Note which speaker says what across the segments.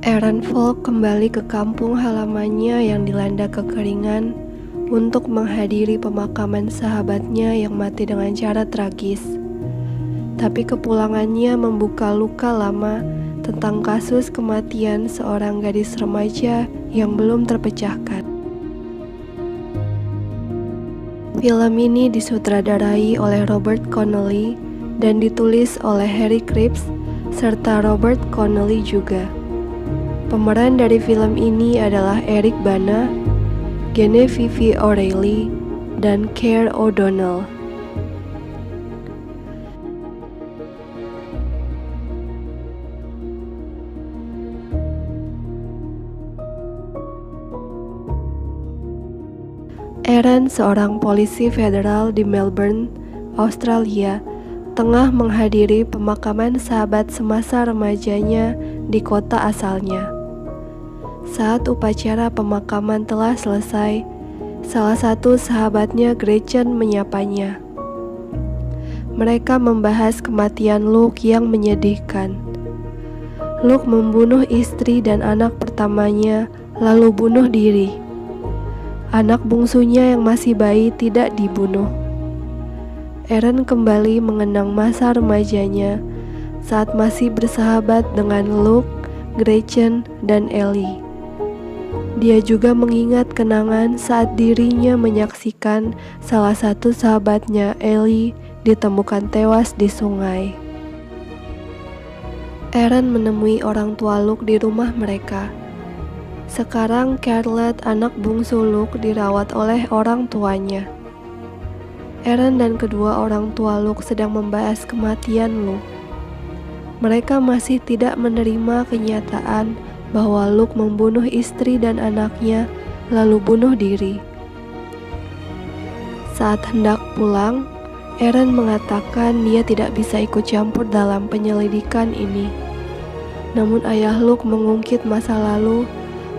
Speaker 1: Aaron Falk kembali ke kampung halamannya yang dilanda kekeringan untuk menghadiri pemakaman sahabatnya yang mati dengan cara tragis. Tapi kepulangannya membuka luka lama tentang kasus kematian seorang gadis remaja yang belum terpecahkan. Film ini disutradarai oleh Robert Connelly dan ditulis oleh Harry Cripps serta Robert Connelly juga. Pemeran dari film ini adalah Eric Bana, Genevieve O'Reilly, dan Claire O'Donnell. Aaron, seorang polisi federal di Melbourne, Australia, tengah menghadiri pemakaman sahabat semasa remajanya di kota asalnya. Saat upacara pemakaman telah selesai, salah satu sahabatnya, Gretchen, menyapanya. Mereka membahas kematian Luke yang menyedihkan. Luke membunuh istri dan anak pertamanya, lalu bunuh diri. Anak bungsunya yang masih bayi tidak dibunuh. Aaron kembali mengenang masa remajanya saat masih bersahabat dengan Luke, Gretchen, dan Ellie. Dia juga mengingat kenangan saat dirinya menyaksikan salah satu sahabatnya, Ellie, ditemukan tewas di sungai. Aaron menemui orang tua Luke di rumah mereka. Sekarang Carlette, anak bungsu Luke, dirawat oleh orang tuanya. Aaron dan kedua orang tua Luke sedang membahas kematian Luke. Mereka masih tidak menerima kenyataan bahwa Luke membunuh istri dan anaknya, lalu bunuh diri. Saat hendak pulang, Aaron mengatakan dia tidak bisa ikut campur dalam penyelidikan ini. Namun ayah Luke mengungkit masa lalu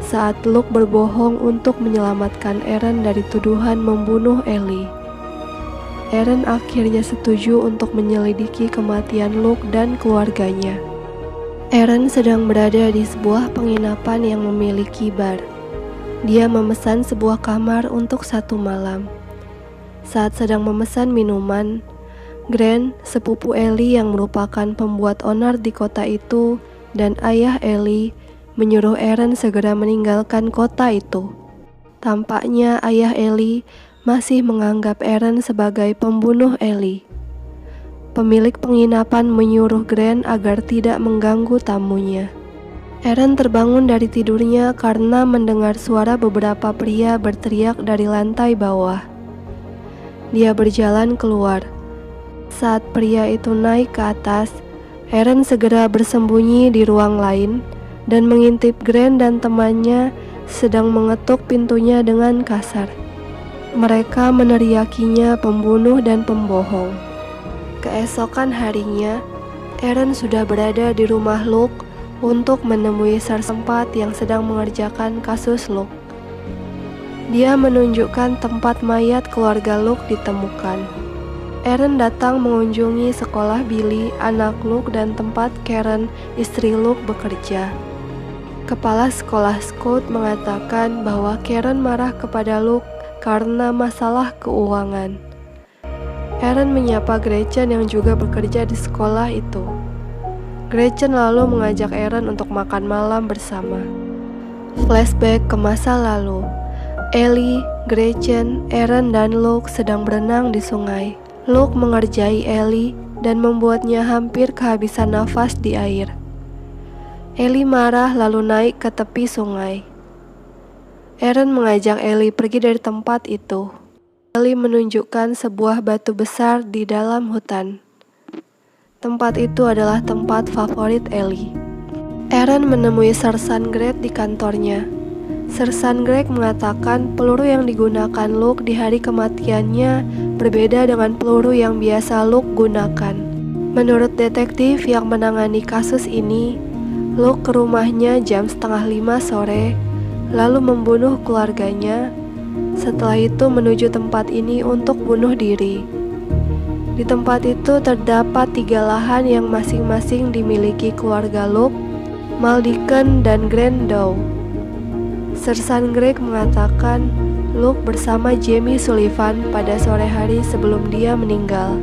Speaker 1: saat Luke berbohong untuk menyelamatkan Aaron dari tuduhan membunuh Ellie. Aaron akhirnya setuju untuk menyelidiki kematian Luke dan keluarganya. Aaron sedang berada di sebuah penginapan yang memiliki bar. Dia memesan sebuah kamar untuk 1 malam. Saat sedang memesan minuman, Grant, sepupu Ellie yang merupakan pembuat onar di kota itu, dan ayah Ellie menyuruh Aaron segera meninggalkan kota itu. Tampaknya ayah Ellie masih menganggap Aaron sebagai pembunuh Ellie. Pemilik penginapan menyuruh Grant agar tidak mengganggu tamunya. Aaron terbangun dari tidurnya karena mendengar suara beberapa pria berteriak dari lantai bawah. Dia berjalan keluar. Saat pria itu naik ke atas, Aaron segera bersembunyi di ruang lain dan mengintip Grant dan temannya sedang mengetuk pintunya dengan kasar. Mereka meneriakinya pembunuh dan pembohong. Keesokan harinya, Aaron sudah berada di rumah Luke untuk menemui setempat yang sedang mengerjakan kasus Luke. Dia menunjukkan tempat mayat keluarga Luke ditemukan. Aaron datang mengunjungi sekolah Billy, anak Luke, dan tempat Karen, istri Luke, bekerja. Kepala sekolah Scott mengatakan bahwa Karen marah kepada Luke karena masalah keuangan. Aaron menyapa Gretchen yang juga bekerja di sekolah itu. Gretchen lalu mengajak Aaron untuk makan malam bersama. Flashback ke masa lalu. Ellie, Gretchen, Aaron, dan Luke sedang berenang di sungai. Luke mengerjai Ellie dan membuatnya hampir kehabisan nafas di air. Ellie marah lalu naik ke tepi sungai. Aaron mengajak Ellie pergi dari tempat itu. Ellie menunjukkan sebuah batu besar di dalam hutan. Tempat itu adalah tempat favorit Ellie. Aaron menemui Sersan Greg di kantornya. Sersan Greg mengatakan peluru yang digunakan Luke di hari kematiannya berbeda dengan peluru yang biasa Luke gunakan. Menurut detektif yang menangani kasus ini, Luke ke rumahnya jam 4:30 sore, lalu membunuh keluarganya. Setelah itu menuju tempat ini untuk bunuh diri. Di tempat itu terdapat 3 lahan yang masing-masing dimiliki keluarga Luke, Mal Deacon dan Grant Dow. Sersan Greg mengatakan Luke bersama Jamie Sullivan pada sore hari sebelum dia meninggal.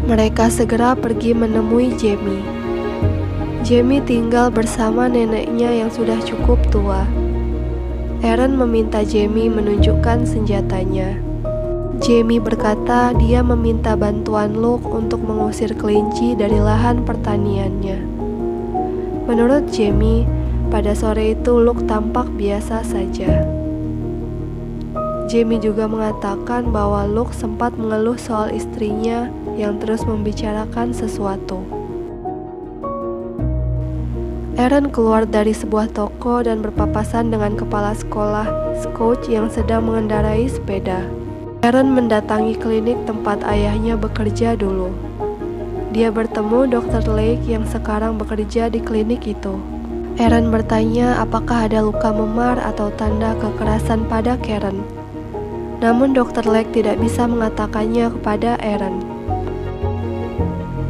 Speaker 1: Mereka segera pergi menemui Jamie. Jamie tinggal bersama neneknya yang sudah cukup tua. Aaron meminta Jamie menunjukkan senjatanya. Jamie berkata dia meminta bantuan Luke untuk mengusir kelinci dari lahan pertaniannya. Menurut Jamie, pada sore itu Luke tampak biasa saja. Jamie juga mengatakan bahwa Luke sempat mengeluh soal istrinya yang terus membicarakan sesuatu. Aaron keluar dari sebuah toko dan berpapasan dengan kepala sekolah Scout yang sedang mengendarai sepeda. Aaron mendatangi klinik tempat ayahnya bekerja dulu. Dia bertemu Dr. Lake yang sekarang bekerja di klinik itu. Aaron bertanya apakah ada luka memar atau tanda kekerasan pada Karen. Namun Dr. Lake tidak bisa mengatakannya kepada Aaron.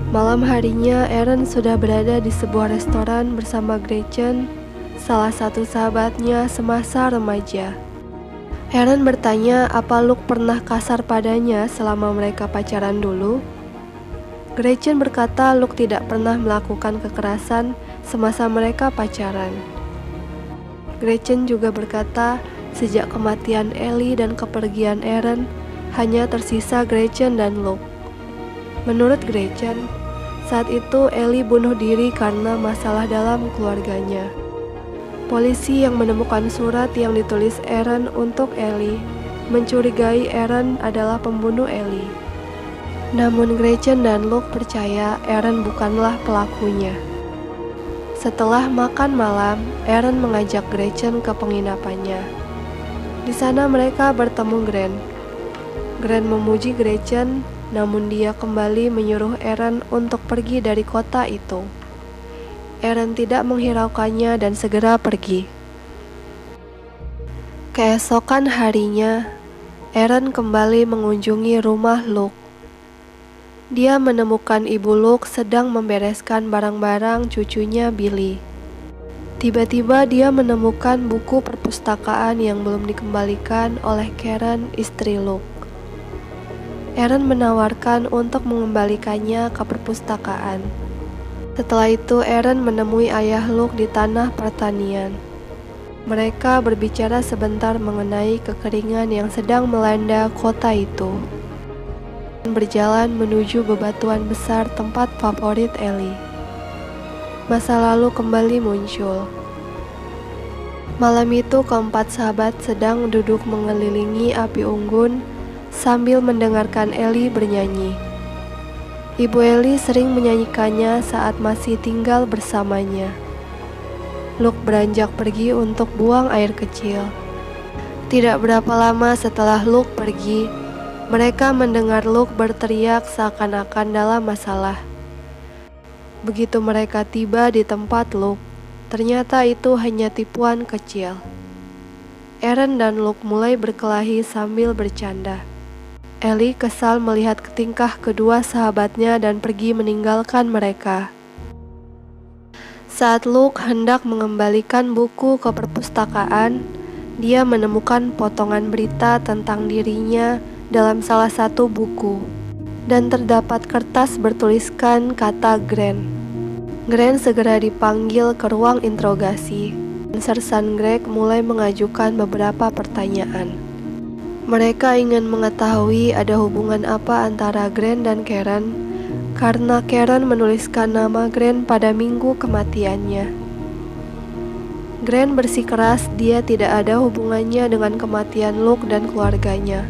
Speaker 1: Malam harinya, Aaron sudah berada di sebuah restoran bersama Gretchen, salah satu sahabatnya semasa remaja. Aaron bertanya apa Luke pernah kasar padanya selama mereka pacaran dulu. Gretchen berkata Luke tidak pernah melakukan kekerasan semasa mereka pacaran. Gretchen juga berkata sejak kematian Ellie dan kepergian Aaron, hanya tersisa Gretchen dan Luke. Menurut Gretchen, saat itu Ellie bunuh diri karena masalah dalam keluarganya. Polisi yang menemukan surat yang ditulis Aaron untuk Ellie mencurigai Aaron adalah pembunuh Ellie. Namun Gretchen dan Luke percaya Aaron bukanlah pelakunya. Setelah makan malam, Aaron mengajak Gretchen ke penginapannya. Di sana mereka bertemu Grant. Grant memuji Gretchen, namun dia kembali menyuruh Aaron untuk pergi dari kota itu. Aaron tidak menghiraukannya dan segera pergi. Keesokan harinya, Aaron kembali mengunjungi rumah Luke. Dia menemukan ibu Luke sedang membereskan barang-barang cucunya Billy. Tiba-tiba dia menemukan buku perpustakaan yang belum dikembalikan oleh Karen, istri Luke. Aaron menawarkan untuk mengembalikannya ke perpustakaan. Setelah itu Aaron menemui ayah Luke di tanah pertanian. Mereka berbicara sebentar mengenai kekeringan yang sedang melanda kota itu. Berjalan menuju bebatuan besar tempat favorit Ellie. Masa lalu kembali muncul. Malam itu keempat sahabat sedang duduk mengelilingi api unggun sambil mendengarkan Ellie bernyanyi. Ibu Ellie sering menyanyikannya saat masih tinggal bersamanya. Luke beranjak pergi untuk buang air kecil. Tidak berapa lama setelah Luke pergi, mereka mendengar Luke berteriak seakan-akan dalam masalah. Begitu mereka tiba di tempat Luke, ternyata itu hanya tipuan kecil. Aaron dan Luke mulai berkelahi sambil bercanda. Ellie kesal melihat tingkah kedua sahabatnya dan pergi meninggalkan mereka. Saat Luke hendak mengembalikan buku ke perpustakaan, dia menemukan potongan berita tentang dirinya dalam salah satu buku, dan terdapat kertas bertuliskan kata Grant. Grant segera dipanggil ke ruang interogasi. Sersan Greg mulai mengajukan beberapa pertanyaan. Mereka ingin mengetahui ada hubungan apa antara Grant dan Karen, karena Karen menuliskan nama Grant pada minggu kematiannya. Grant bersikeras dia tidak ada hubungannya dengan kematian Luke dan keluarganya.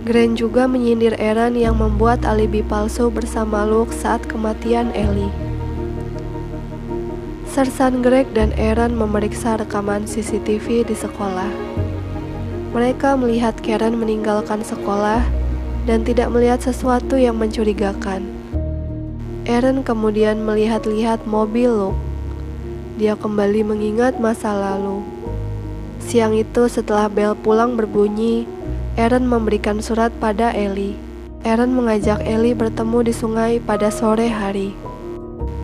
Speaker 1: Grant juga menyindir Aaron yang membuat alibi palsu bersama Luke saat kematian Ellie. Sersan Greg dan Aaron memeriksa rekaman CCTV di sekolah. Mereka melihat Karen meninggalkan sekolah dan tidak melihat sesuatu yang mencurigakan. Aaron kemudian melihat-lihat mobil Luke. Dia kembali mengingat masa lalu. Siang itu setelah bel pulang berbunyi, Aaron memberikan surat pada Ellie. Aaron mengajak Ellie bertemu di sungai pada sore hari.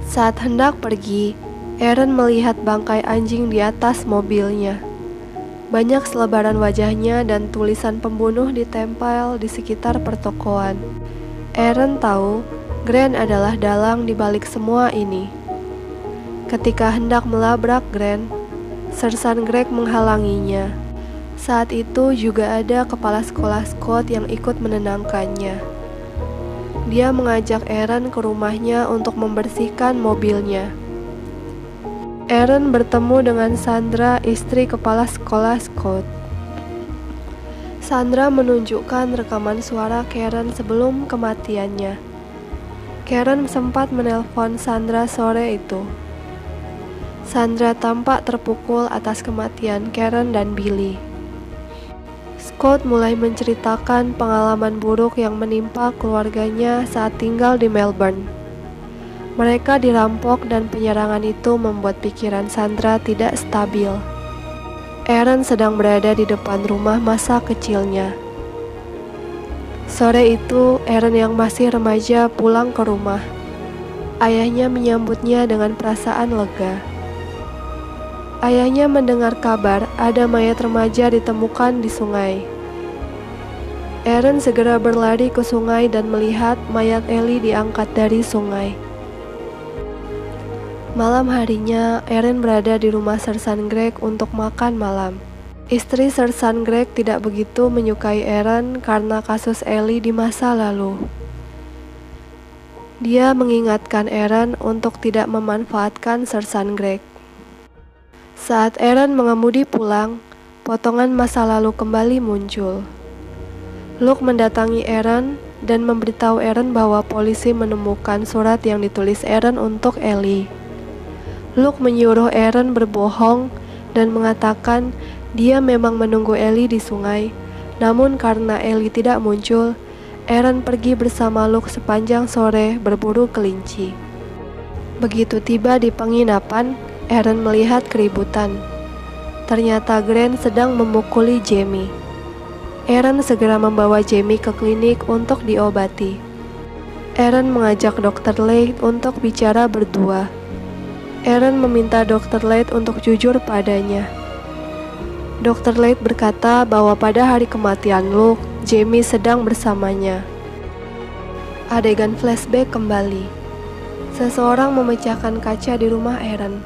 Speaker 1: Saat hendak pergi, Aaron melihat bangkai anjing di atas mobilnya. Banyak selebaran wajahnya dan tulisan pembunuh ditempel di sekitar pertokoan. Aaron tahu Grant adalah dalang di balik semua ini. Ketika hendak melabrak Grant, Sersan Greg menghalanginya. Saat itu juga ada kepala sekolah Scott yang ikut menenangkannya. Dia mengajak Aaron ke rumahnya untuk membersihkan mobilnya. Aaron bertemu dengan Sandra, istri kepala sekolah Scott. Sandra menunjukkan rekaman suara Karen sebelum kematiannya. Karen sempat menelpon Sandra sore itu. Sandra tampak terpukul atas kematian Karen dan Billy. Scott mulai menceritakan pengalaman buruk yang menimpa keluarganya saat tinggal di Melbourne. Mereka dirampok dan penyerangan itu membuat pikiran Sandra tidak stabil. Aaron sedang berada di depan rumah masa kecilnya. Sore itu, Aaron yang masih remaja pulang ke rumah. Ayahnya menyambutnya dengan perasaan lega. Ayahnya mendengar kabar ada mayat remaja ditemukan di sungai. Aaron segera berlari ke sungai dan melihat mayat Ellie diangkat dari sungai. Malam harinya, Aaron berada di rumah Sersan Greg untuk makan malam. Istri Sersan Greg tidak begitu menyukai Aaron karena kasus Ellie di masa lalu. Dia mengingatkan Aaron untuk tidak memanfaatkan Sersan Greg. Saat Aaron mengemudi pulang, potongan masa lalu kembali muncul. Luke mendatangi Aaron dan memberitahu Aaron bahwa polisi menemukan surat yang ditulis Aaron untuk Ellie. Luke menyuruh Aaron berbohong dan mengatakan dia memang menunggu Ellie di sungai. Namun karena Ellie tidak muncul, Aaron pergi bersama Luke sepanjang sore berburu kelinci. Begitu tiba di penginapan, Aaron melihat keributan. Ternyata Grant sedang memukuli Jamie. Aaron segera membawa Jamie ke klinik untuk diobati. Aaron mengajak Dr. Leigh untuk bicara berdua. Aaron meminta Dr. Leigh untuk jujur padanya. Dr. Leigh berkata bahwa pada hari kematian Luke, Jamie sedang bersamanya. Adegan flashback kembali. Seseorang memecahkan kaca di rumah Aaron.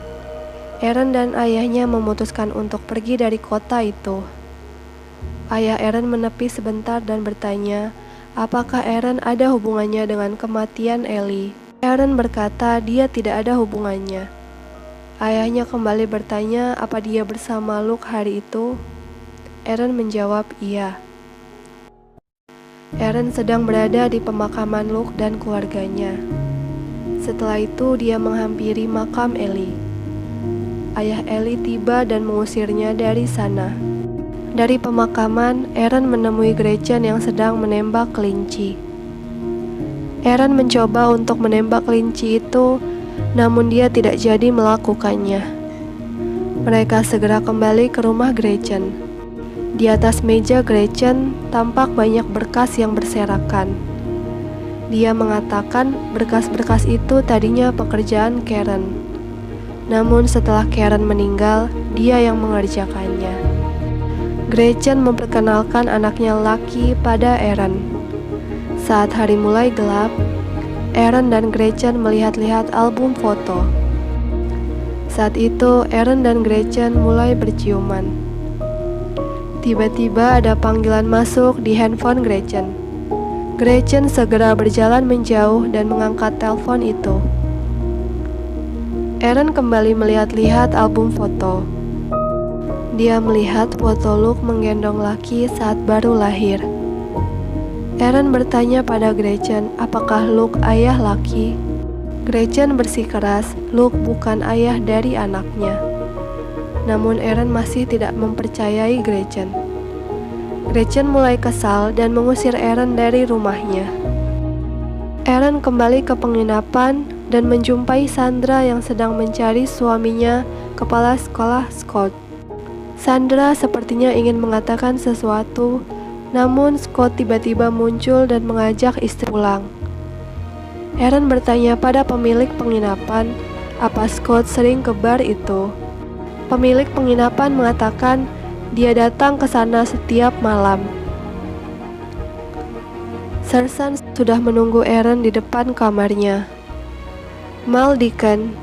Speaker 1: Aaron dan ayahnya memutuskan untuk pergi dari kota itu. Ayah Aaron menepi sebentar dan bertanya, apakah Aaron ada hubungannya dengan kematian Ellie. Aaron berkata dia tidak ada hubungannya. Ayahnya kembali bertanya apa dia bersama Luke hari itu. Aaron menjawab iya. Aaron sedang berada di pemakaman Luke dan keluarganya. Setelah itu dia menghampiri makam Ellie. Ayah Ellie tiba dan mengusirnya dari sana. Dari pemakaman, Aaron menemui Gretchen yang sedang menembak kelinci. Aaron mencoba untuk menembak kelinci itu, namun dia tidak jadi melakukannya. Mereka segera kembali ke rumah Gretchen. Di atas meja Gretchen tampak banyak berkas yang berserakan. Dia mengatakan berkas-berkas itu tadinya pekerjaan Karen. Namun setelah Karen meninggal, dia yang mengerjakannya. Gretchen memperkenalkan anaknya Lucky pada Aaron. Saat hari mulai gelap, Aaron dan Gretchen melihat-lihat album foto. Saat itu, Aaron dan Gretchen mulai berciuman. Tiba-tiba ada panggilan masuk di handphone Gretchen. Gretchen segera berjalan menjauh dan mengangkat telepon itu. Aaron kembali melihat-lihat album foto. Dia melihat foto Luke menggendong Lucky saat baru lahir. Aaron bertanya pada Gretchen, apakah Luke ayah Lucky? Gretchen bersikeras, Luke bukan ayah dari anaknya. Namun Aaron masih tidak mempercayai Gretchen. Gretchen mulai kesal dan mengusir Aaron dari rumahnya. Aaron kembali ke penginapan dan menjumpai Sandra yang sedang mencari suaminya, kepala sekolah Scott. Sandra sepertinya ingin mengatakan sesuatu, namun Scott tiba-tiba muncul dan mengajak istri pulang. Aaron bertanya pada pemilik penginapan apa Scott sering ke bar itu. Pemilik penginapan mengatakan dia datang ke sana setiap malam. Sersan sudah menunggu Aaron di depan kamarnya. Mal Deacon,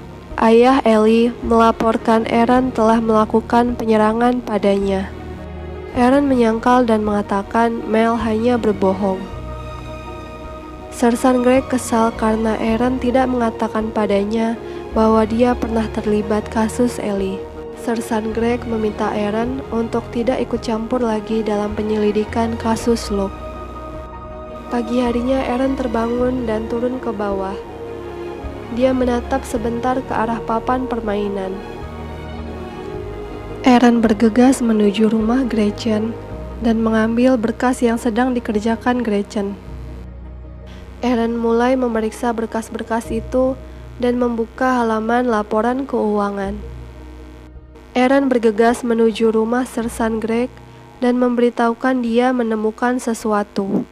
Speaker 1: ayah Ellie, melaporkan Aaron telah melakukan penyerangan padanya. Aaron menyangkal dan mengatakan Mel hanya berbohong. Sersan Greg kesal karena Aaron tidak mengatakan padanya bahwa dia pernah terlibat kasus Ellie. Sersan Greg meminta Aaron untuk tidak ikut campur lagi dalam penyelidikan kasus Luke. Pagi harinya Aaron terbangun dan turun ke bawah. Dia menatap sebentar ke arah papan permainan. Aaron bergegas menuju rumah Gretchen dan mengambil berkas yang sedang dikerjakan Gretchen. Aaron mulai memeriksa berkas-berkas itu dan membuka halaman laporan keuangan. Aaron bergegas menuju rumah Sersan Greg dan memberitahukan dia menemukan sesuatu.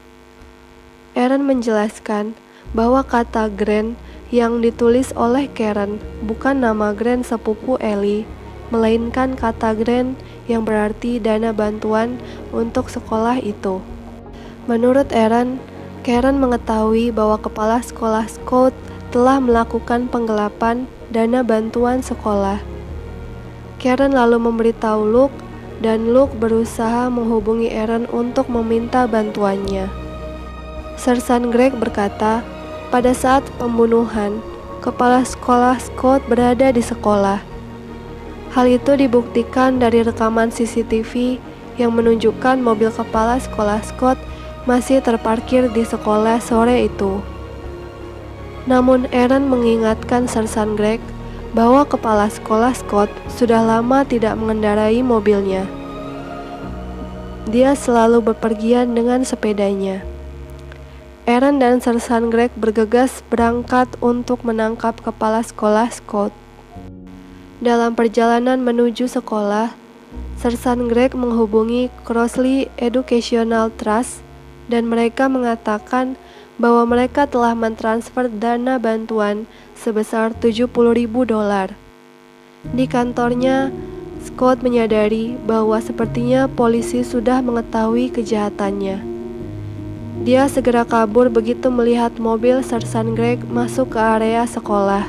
Speaker 1: Aaron menjelaskan bahwa kata Grand yang ditulis oleh Karen bukan nama Grand sepupu Ellie, melainkan kata Grand yang berarti dana bantuan untuk sekolah itu. Menurut Aaron, Karen mengetahui bahwa kepala sekolah Scott telah melakukan penggelapan dana bantuan sekolah. Karen lalu memberitahu Luke dan Luke berusaha menghubungi Aaron untuk meminta bantuannya. Sersan Greg berkata, pada saat pembunuhan, kepala sekolah Scott berada di sekolah. Hal itu dibuktikan dari rekaman CCTV yang menunjukkan mobil kepala sekolah Scott masih terparkir di sekolah sore itu. Namun Aaron mengingatkan Sersan Greg bahwa kepala sekolah Scott sudah lama tidak mengendarai mobilnya. Dia selalu bepergian dengan sepedanya. Aaron dan Sersan Greg bergegas berangkat untuk menangkap kepala sekolah Scott. Dalam perjalanan menuju sekolah, Sersan Greg menghubungi Crossley Educational Trust dan mereka mengatakan bahwa mereka telah mentransfer dana bantuan sebesar $70.000. Di kantornya, Scott menyadari bahwa sepertinya polisi sudah mengetahui kejahatannya. Dia segera kabur begitu melihat mobil Sersan Greg masuk ke area sekolah.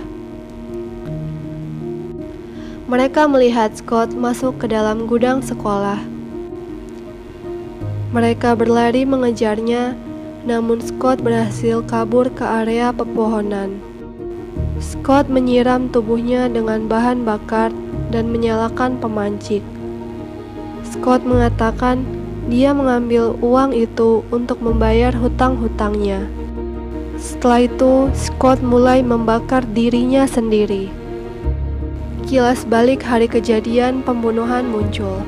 Speaker 1: Mereka melihat Scott masuk ke dalam gudang sekolah. Mereka berlari mengejarnya, namun Scott berhasil kabur ke area pepohonan. Scott menyiram tubuhnya dengan bahan bakar dan menyalakan pemancing. Scott mengatakan dia mengambil uang itu untuk membayar hutang-hutangnya. Setelah itu, Scott mulai membakar dirinya sendiri. Kilas balik hari kejadian pembunuhan muncul.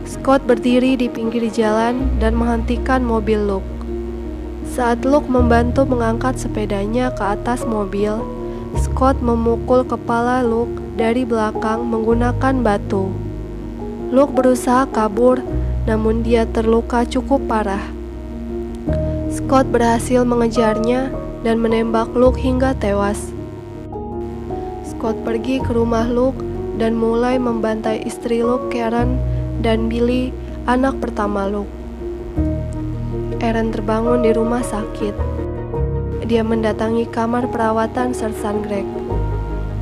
Speaker 1: Scott berdiri di pinggir jalan dan menghentikan mobil Luke. Saat Luke membantu mengangkat sepedanya ke atas mobil, Scott memukul kepala Luke dari belakang menggunakan batu. Luke berusaha kabur, namun dia terluka cukup parah. Scott berhasil mengejarnya dan menembak Luke hingga tewas. Scott pergi ke rumah Luke dan mulai membantai istri Luke, Karen, dan Billy, anak pertama Luke. Aaron terbangun di rumah sakit. Dia mendatangi kamar perawatan Sersan Greg.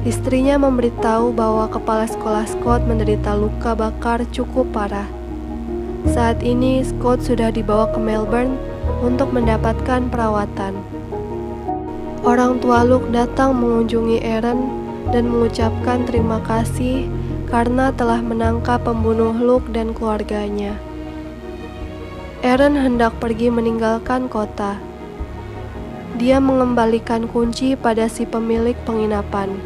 Speaker 1: Istrinya memberitahu bahwa kepala sekolah Scott menderita luka bakar cukup parah. Saat ini Scott sudah dibawa ke Melbourne untuk mendapatkan perawatan. Orang tua Luke datang mengunjungi Aaron dan mengucapkan terima kasih karena telah menangkap pembunuh Luke dan keluarganya. Aaron hendak pergi meninggalkan kota. Dia mengembalikan kunci pada si pemilik penginapan.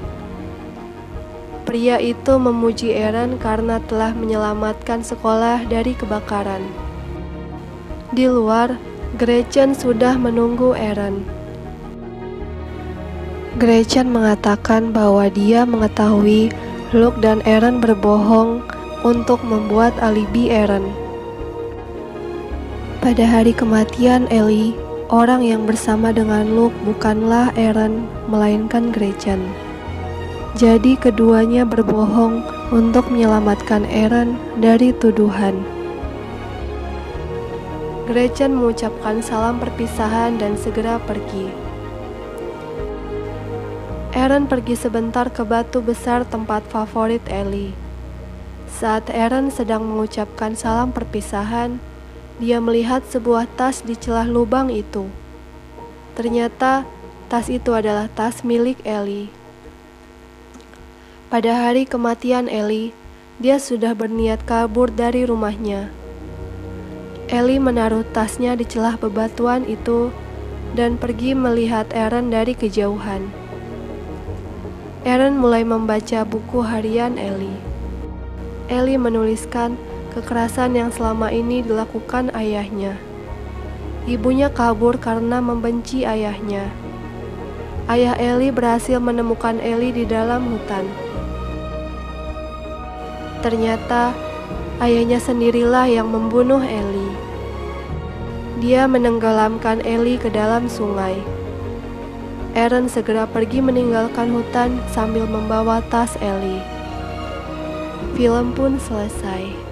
Speaker 1: Pria itu memuji Aaron karena telah menyelamatkan sekolah dari kebakaran. Di luar, Gretchen sudah menunggu Aaron. Gretchen mengatakan bahwa dia mengetahui Luke dan Aaron berbohong untuk membuat alibi Aaron. Pada hari kematian Ellie, orang yang bersama dengan Luke bukanlah Eren, melainkan Gretchen. Jadi keduanya berbohong untuk menyelamatkan Eren dari tuduhan. Gretchen mengucapkan salam perpisahan dan segera pergi. Eren pergi sebentar ke batu besar tempat favorit Ellie. Saat Eren sedang mengucapkan salam perpisahan, dia melihat sebuah tas di celah lubang itu. Ternyata tas itu adalah tas milik Ellie. Pada hari kematian Ellie, dia sudah berniat kabur dari rumahnya. Ellie menaruh tasnya di celah bebatuan itu dan pergi melihat Eren dari kejauhan. Eren mulai membaca buku harian Ellie. Ellie menuliskan kekerasan yang selama ini dilakukan ayahnya. Ibunya kabur karena membenci ayahnya. Ayah Ellie berhasil menemukan Ellie di dalam hutan. Ternyata ayahnya sendirilah yang membunuh Ellie. Dia menenggelamkan Ellie ke dalam sungai. Eren segera pergi meninggalkan hutan sambil membawa tas Ellie. Film pun selesai.